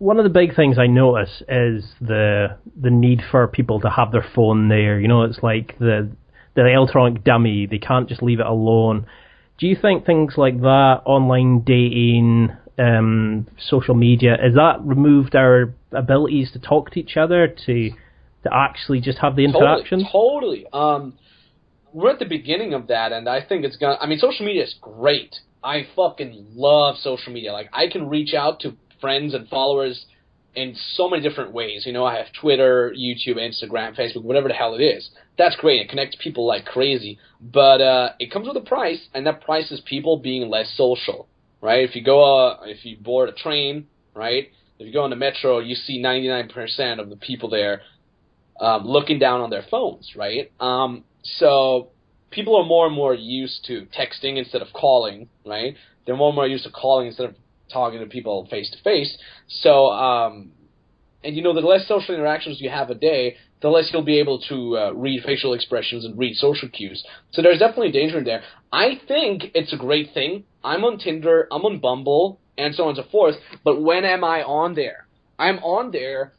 one of the big things I notice is the need for people to have their phone there. You know, it's like the electronic dummy. They can't just leave it alone. Do you think things like that, online dating, social media, has that removed our abilities to talk to each other, to actually just have the interaction? Totally. We're at the beginning of that, and I think it's gonna. I mean, social media is great. I fucking love social media. Like, I can reach out to friends and followers in so many different ways. You know, I have Twitter, YouTube, Instagram, Facebook, whatever the hell it is. That's great. It connects people like crazy. But it comes with a price, and that price is people being less social, right? If you board a train, right? If you go on the metro, you see 99% of the people there looking down on their phones, right? So people are more and more used to texting instead of calling, right? They're more and more used to calling instead of talking to people face to face. So, and you know, the less social interactions you have a day, the less you'll be able to read facial expressions and read social cues. So there's definitely danger in there. I think it's a great thing. I'm on Tinder, I'm on Bumble, and so on and so forth. But when am I on there? I'm on there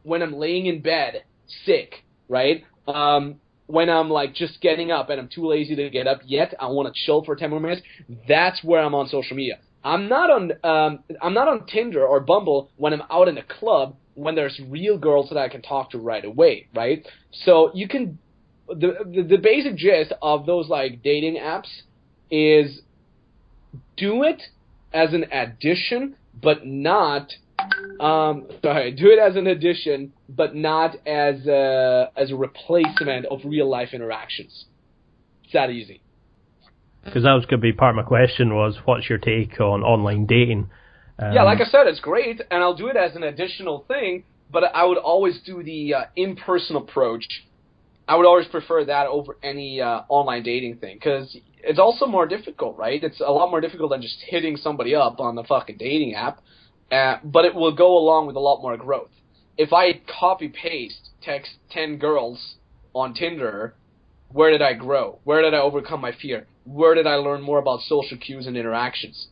when I'm laying in bed, sick, right? When I'm like just getting up and I'm too lazy to get up yet, I want to chill for 10 more minutes. That's where I'm on social media. I'm not on Tinder or Bumble when I'm out in a club when there's real girls that I can talk to right away, right? So you can the basic gist of those like dating apps is do it as an addition, but not do it as an addition, but not as a replacement of real life interactions. It's that easy. Because that was going to be part of my question was, what's your take on online dating? Yeah, like I said, it's great, and I'll do it as an additional thing, but I would always do the in-person approach. I would always prefer that over any online dating thing, because it's also more difficult, right? It's a lot more difficult than just hitting somebody up on the fucking dating app, but it will go along with a lot more growth. If I copy-paste text 10 girls on Tinder, where did I grow? Where did I overcome my fear? Where did I learn more about social cues and interactions?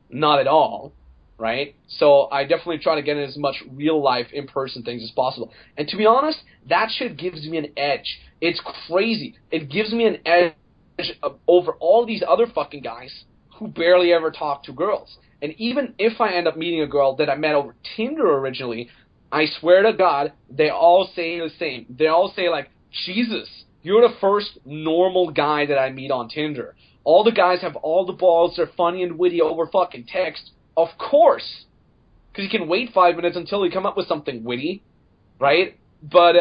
Not at all, right? So I definitely try to get in as much real-life, in-person things as possible. And to be honest, that shit gives me an edge. It's crazy. It gives me an edge over all these other fucking guys who barely ever talk to girls. And even if I end up meeting a girl that I met over Tinder originally, I swear to God, they all say the same. They all say, like, Jesus, you're the first normal guy that I meet on Tinder. All the guys have all the balls, they're funny and witty over fucking text. Of course. Because you can wait 5 minutes until they come up with something witty, right? But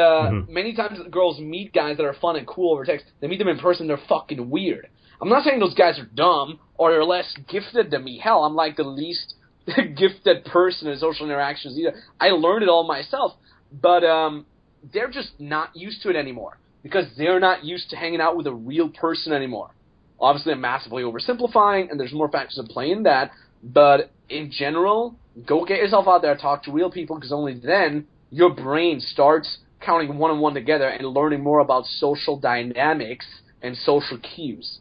many times girls meet guys that are fun and cool over text. They meet them in person, they're fucking weird. I'm not saying those guys are dumb or they're less gifted than me. Hell, I'm like the least gifted person in social interactions either. I learned it all myself. But they're just not used to it anymore. Because they're not used to hanging out with a real person anymore. Obviously, I'm massively oversimplifying, and there's more factors at play in that. But in general, go get yourself out there, talk to real people, because only then your brain starts counting one and one together and learning more about social dynamics and social cues.